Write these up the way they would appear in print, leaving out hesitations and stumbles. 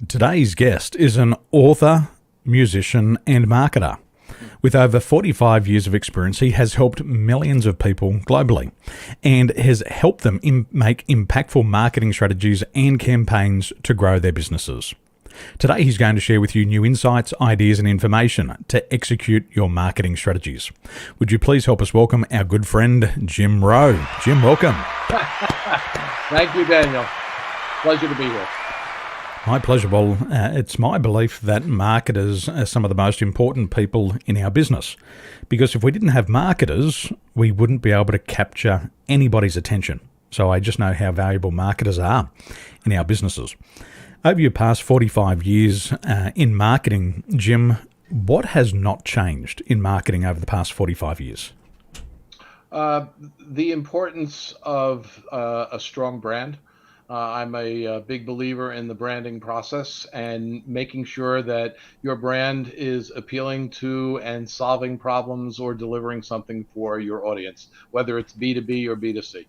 Today's guest is an author, musician, and marketer. With over 45 years of experience, he has helped millions of people globally and has helped them make impactful marketing strategies and campaigns to grow their businesses. Today, he's going to share with you new insights, ideas, and information to execute your marketing strategies. Would you please help us welcome our good friend, Jim Rowe. Jim, welcome. Thank you, Daniel. Pleasure to be here. My pleasure. Well, it's my belief that marketers are some of the most important people in our business, because if we didn't have marketers, we wouldn't be able to capture anybody's attention. So I just know how valuable marketers are in our businesses. Over your past 45 years in marketing, Jim, what has not changed in marketing over the past 45 years? The importance of a strong brand. I'm a big believer in the branding process and making sure that your brand is appealing to and solving problems or delivering something for your audience, whether it's B2B or B2C.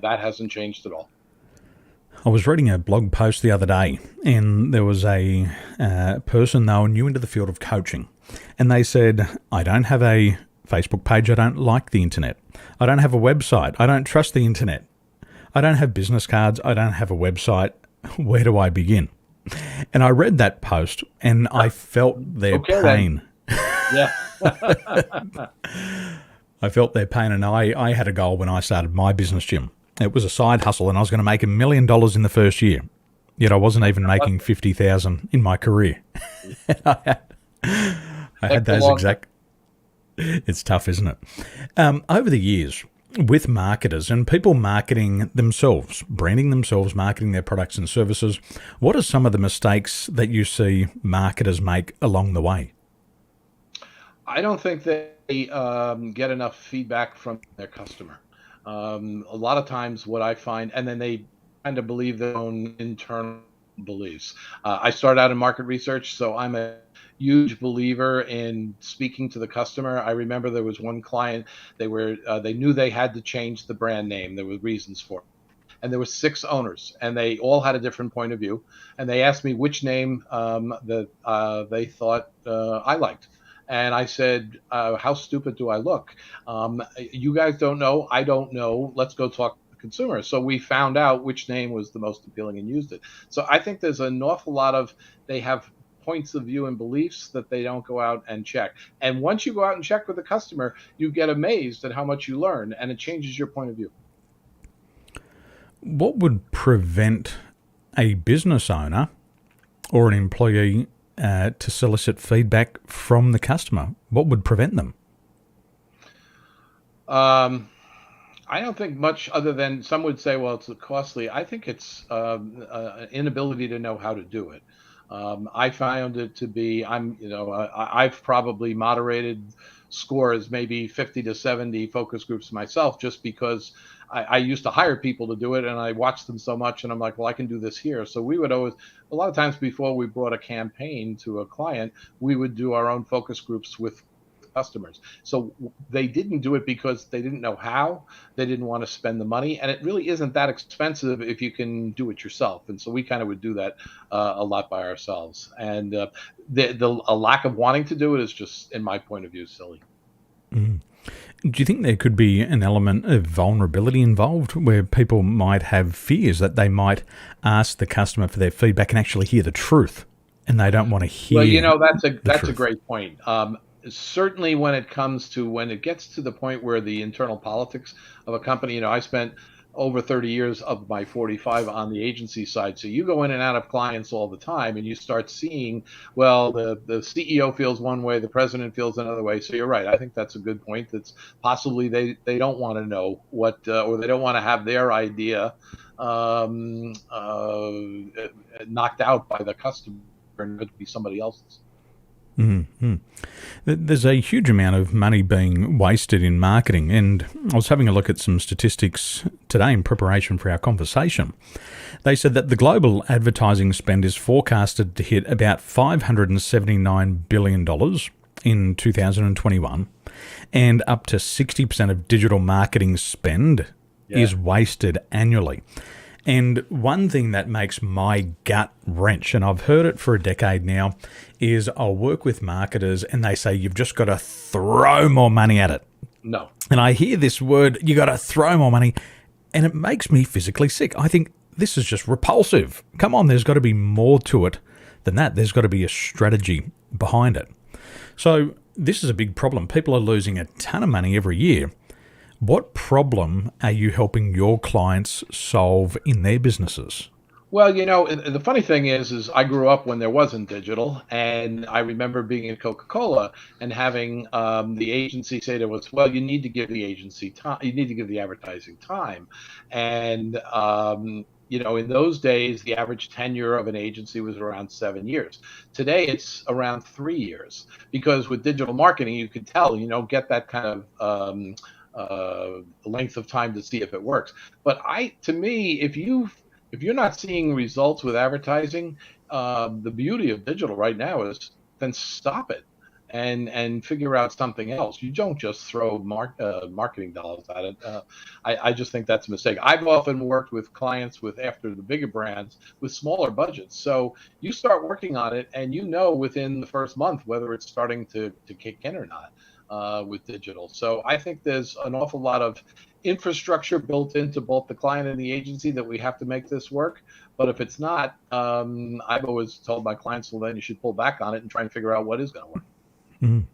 That hasn't changed at all. I was reading a blog post the other day, and there was a person, they were new into the field of coaching, and they said, I don't have a Facebook page, I don't like the internet. I don't have a website, I don't trust the internet. I don't have business cards, I don't have a website. Where do I begin? And I read that post, and I felt their pain. Yeah. I felt their pain, and I had a goal when I started my business, Jim. It was a side hustle, and I was going to make $1 million in the first year. Yet I wasn't even making $50,000 in my career. I had those exact. It's tough, isn't it? Over the years, with marketers and people marketing themselves, branding themselves, marketing their products and services, what are some of the mistakes that you see marketers make along the way? I don't think they get enough feedback from their customer. A lot of times what I find, and then they kind of believe their own internal beliefs. I started out in market research, so I'm a huge believer in speaking to the customer. I remember there was one client, they knew they had to change the brand name. There were reasons for it. And there were 6 owners, and they all had a different point of view. And they asked me which name that they thought I liked. And I said, how stupid do I look? You guys don't know. I don't know. Let's go talk to the consumer. So we found out which name was the most appealing and used it. So I think there's an awful lot of, they have points of view and beliefs that they don't go out and check. And once you go out and check with the customer, you get amazed at how much you learn, and it changes your point of view. What would prevent a business owner or an employee to solicit feedback from the customer? What would prevent them? I don't think much other than some would say, well, it's costly. I think it's an inability to know how to do it. I found it to be, I've probably moderated scores, maybe 50 to 70 focus groups myself, just because I used to hire people to do it, and I watched them so much, and I'm like, well, I can do this here. So we would always, a lot of times before we brought a campaign to a client, we would do our own focus groups with customers. So they didn't do it because they didn't know how, they didn't want to spend the money, and it really isn't that expensive if you can do it yourself. And so we kind of would do that a lot by ourselves. And a lack of wanting to do it is just, in my point of view, silly. Mm. Do you think there could be an element of vulnerability involved where people might have fears that they might ask the customer for their feedback and actually hear the truth, and they don't want to hear? Well, that's a great point. Certainly when it gets to the point where the internal politics of a company, I spent over 30 years of my 45 on the agency side. So you go in and out of clients all the time, and you start seeing, well, the CEO feels one way, the president feels another way. So you're right. I think that's a good point. That's possibly they don't want to know what, or they don't want to have their idea knocked out by the customer and it be somebody else's. Mm-hmm. There's a huge amount of money being wasted in marketing, and I was having a look at some statistics today in preparation for our conversation. They said that the global advertising spend is forecasted to hit about $579 billion in 2021, and up to 60% of digital marketing spend is wasted annually. And one thing that makes my gut wrench, and I've heard it for a decade now, is I'll work with marketers and they say you've just got to throw more money at it. No. And I hear this word, you got to throw more money, and it makes me physically sick. I think this is just repulsive. Come on, there's got to be more to it than that. There's got to be a strategy behind it. So this is a big problem. People are losing a ton of money every year. What problem are you helping your clients solve in their businesses? Well, the funny thing is I grew up when there wasn't digital, and I remember being at Coca-Cola and having the agency say to us, "Well, you need to give the agency time. You need to give the advertising time," and in those days, the average tenure of an agency was around 7 years. Today, it's around 3 years because with digital marketing, you can tell you don't get that kind of length of time to see if it works. But to me, if you're not seeing results with advertising, the beauty of digital right now is then stop it and figure out something else. You don't just throw marketing dollars at it. I just think that's a mistake. I've often worked with clients with after the bigger brands with smaller budgets. So you start working on it, and within the first month whether it's starting to kick in or not with digital. So I think there's an awful lot of infrastructure built into both the client and the agency that we have to make this work. But if it's not, I've always told my clients, well, then you should pull back on it and try and figure out what is going to work. Mm.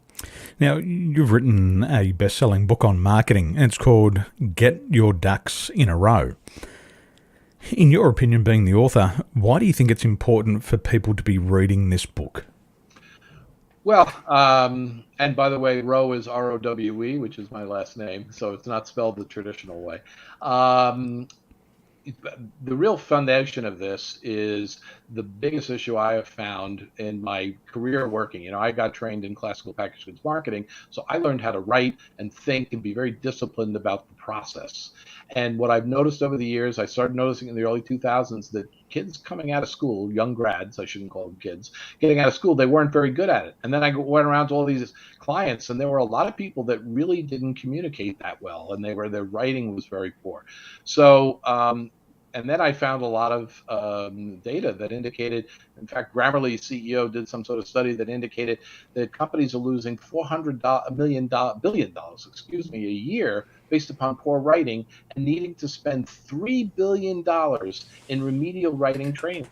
Now, you've written a best-selling book on marketing, and it's called Get Your Ducks in a Row. In your opinion, being the author, why do you think it's important for people to be reading this book? Well, and by the way, Rowe is Rowe, which is my last name, so it's not spelled the traditional way. The real foundation of this is the biggest issue I have found in my career working. I got trained in classical packaged goods marketing, so I learned how to write and think and be very disciplined about the process. And what I've noticed over the years, I started noticing in the early 2000s that kids coming out of school, young grads, I shouldn't call them kids, getting out of school, they weren't very good at it. And then I went around to all these clients, and there were a lot of people that really didn't communicate that well, and their writing was very poor. So, and then I found a lot of data that indicated, in fact, Grammarly's CEO did some sort of study that indicated that companies are losing billion dollars, a year based upon poor writing and needing to spend $3 billion in remedial writing training.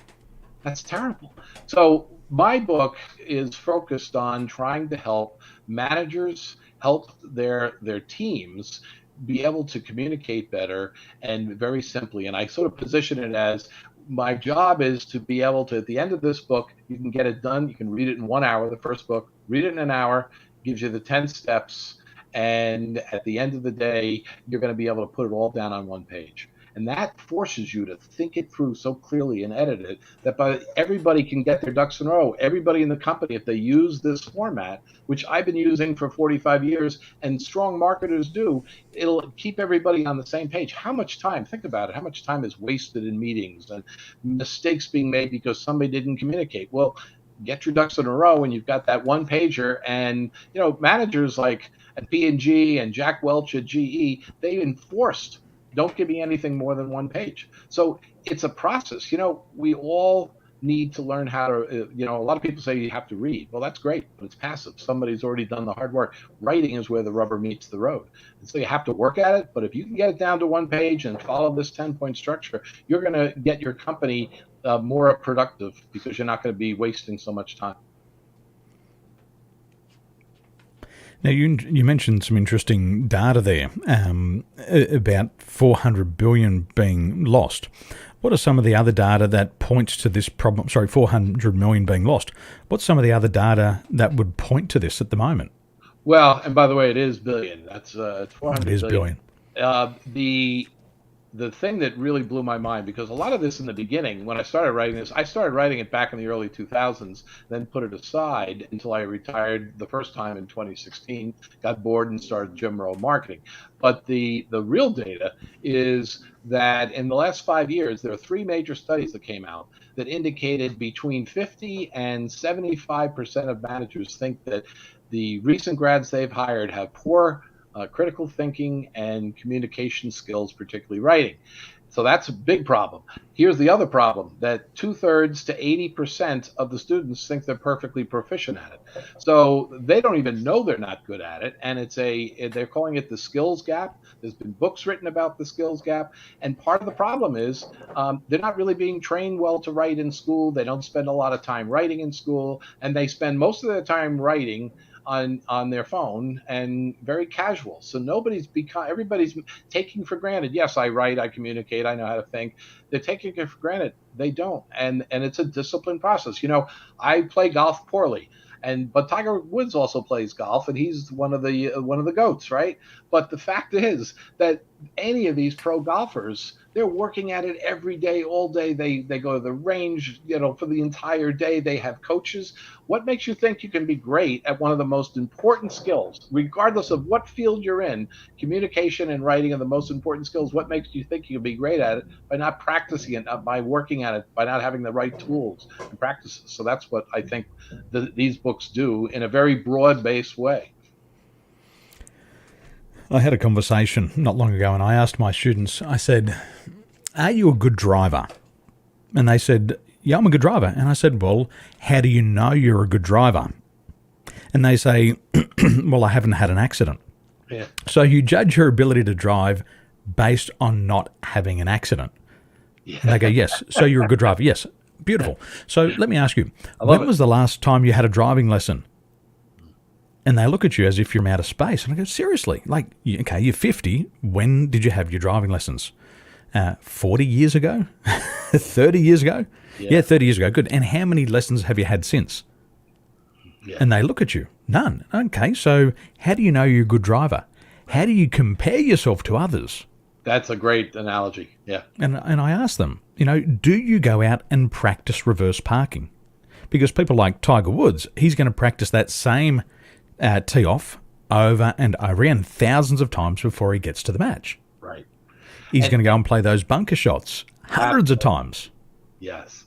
That's terrible. So my book is focused on trying to help managers help their teams be able to communicate better and very simply. And I sort of position it as my job is to be able to, at the end of this book, you can get it done. You can read it in 1 hour, the first book, read it in an hour, gives you the 10 steps. And at the end of the day, you're going to be able to put it all down on one page. And that forces you to think it through so clearly and edit it that everybody can get their ducks in a row. Everybody in the company, if they use this format, which I've been using for 45 years and strong marketers do, it'll keep everybody on the same page. How much time, think about it, how much time is wasted in meetings and mistakes being made because somebody didn't communicate? Well, get your ducks in a row and you've got that one pager. And, managers like at P&G and Jack Welch at GE, they enforced don't give me anything more than one page. So it's a process. We all need to learn how to, a lot of people say you have to read. Well, that's great, but it's passive. Somebody's already done the hard work. Writing is where the rubber meets the road. And so you have to work at it. But if you can get it down to one page and follow this 10-point structure, you're going to get your company more productive because you're not going to be wasting so much time. Now, you mentioned some interesting data there about 400 billion being lost. What are some of the other data that points to this problem? Sorry, 400 million being lost. What's some of the other data that would point to this at the moment? Well, and by the way, it is billion. That's it's 400 It is billion. The thing that really blew my mind, because a lot of this in the beginning, when I started writing this, I started writing it back in the early 2000s, then put it aside until I retired the first time in 2016, got bored and started Jim Rowe marketing. But the real data is that in the last 5 years, there are 3 major studies that came out that indicated between 50 and 75% of managers think that the recent grads they've hired have poor critical thinking and communication skills, particularly writing. So that's a big problem. Here's the other problem, that 2/3 to 80% of the students think they're perfectly proficient at it. So they don't even know they're not good at it. And they're calling it the skills gap. There's been books written about the skills gap. And part of the problem is they're not really being trained well to write in school. They don't spend a lot of time writing in school, and they spend most of their time writing on their phone and very casual. So everybody's taking for granted. Yes, I write, I communicate, I know how to think. They're taking it for granted. They don't, and it's a disciplined process. I play golf poorly, but Tiger Woods also plays golf, and he's one of the goats, right? But the fact is that any of these pro golfers, they're working at it every day, all day. They go to the range, for the entire day. They have coaches. What makes you think you can be great at one of the most important skills, regardless of what field you're in? Communication and writing are the most important skills. What makes you think you can be great at it? By not practicing it, by working at it, by not having the right tools and practices. So that's what I think these books do in a very broad-based way. I had a conversation not long ago, and I asked my students, I said, "Are you a good driver?" And they said, "Yeah, I'm a good driver." And I said, "Well, how do you know you're a good driver?" And they say, "Well, I haven't had an accident." Yeah. So you judge your ability to drive based on not having an accident. Yeah. And they go, "Yes, so you're a good driver." Yes, beautiful. So let me ask you, when was the last time you had a driving lesson? And they look at you as if you're from outer space. And I go, seriously? Okay, you're 50. When did you have your driving lessons? 40 years ago? 30 years ago? Yeah, 30 years ago. Good. And how many lessons have you had since? Yeah. And they look at you. None. Okay, so how do you know you're a good driver? How do you compare yourself to others? That's a great analogy. Yeah. And I ask them, do you go out and practice reverse parking? Because people like Tiger Woods, he's going to practice that same tee off over and over again thousands of times before he gets to the match. Right. He's going to go and play those bunker shots hundreds of times. Yes.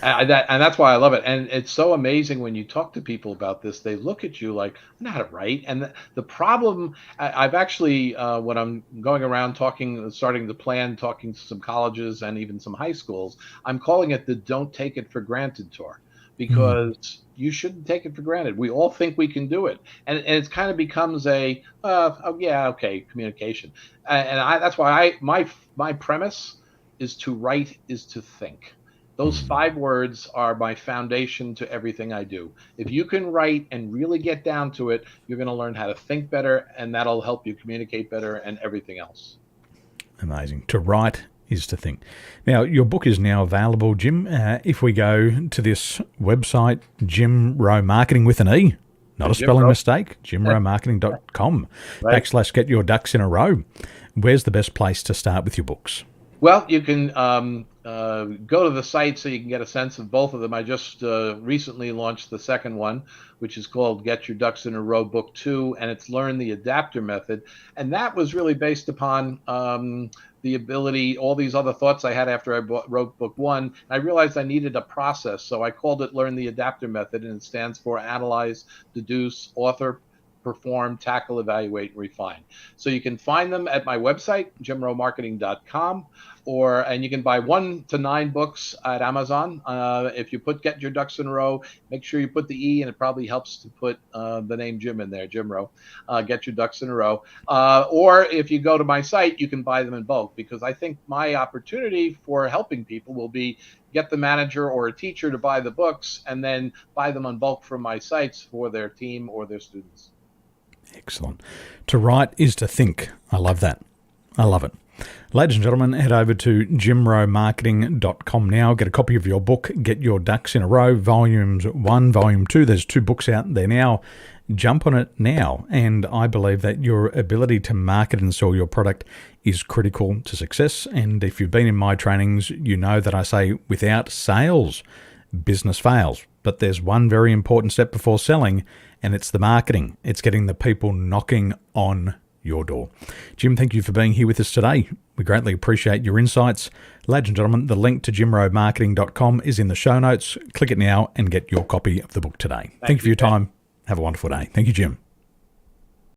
And that's why I love it. And it's so amazing when you talk to people about this, they look at you like, I know how to write. And the problem, I've actually, when I'm going around starting to plan, talking to some colleges and even some high schools, I'm calling it the Don't Take It for Granted tour. Because you shouldn't take it for granted. We all think we can do it. And it kind of becomes communication. That's why my premise is to write is to think. Those 5 words are my foundation to everything I do. If you can write and really get down to it, you're going to learn how to think better, and that'll help you communicate better and everything else. Amazing. To write is to think. Now, your book is now available, Jim. If we go to this website, Jim Rowe Marketing with an E, not a spelling mistake, jimrowemarketing.com / get your ducks in a row. Where's the best place to start with your books? Well, you can go to the site so you can get a sense of both of them. I just recently launched the second one, which is called Get Your Ducks in a Row Book 2, and it's Learn the Adapter Method. And that was really based upon the ability, all these other thoughts I had after I wrote book 1. I realized I needed a process, so I called it Learn the Adapter Method, and it stands for Analyze, Deduce, Author, Perform, Tackle, Evaluate, and Refine. So you can find them at my website, jimrowemarketing.com, and you can buy 1 to 9 books at Amazon. If you put Get Your Ducks in a Row, make sure you put the E, and it probably helps to put the name Jim in there, Jim Rowe, Get Your Ducks in a Row. Or if you go to my site, you can buy them in bulk, because I think my opportunity for helping people will be get the manager or a teacher to buy the books and then buy them in bulk from my sites for their team or their students. Excellent. To write is to think. I love that. I love it. Ladies and gentlemen, head over to jimrowemarketing.com now. Get a copy of your book, Get Your Ducks in a Row, Volumes 1, Volume 2. There's 2 books out there now. Jump on it now. And I believe that your ability to market and sell your product is critical to success. And if you've been in my trainings, you know that I say without sales, business fails. But there's one very important step before selling, and it's the marketing. It's getting the people knocking on your door. Jim, thank you for being here with us today. We greatly appreciate your insights. Ladies and gentlemen, the link to jimrowemarketing.com is in the show notes. Click it now and get your copy of the book today. Thank you for your time. Have a wonderful day. Thank you, Jim.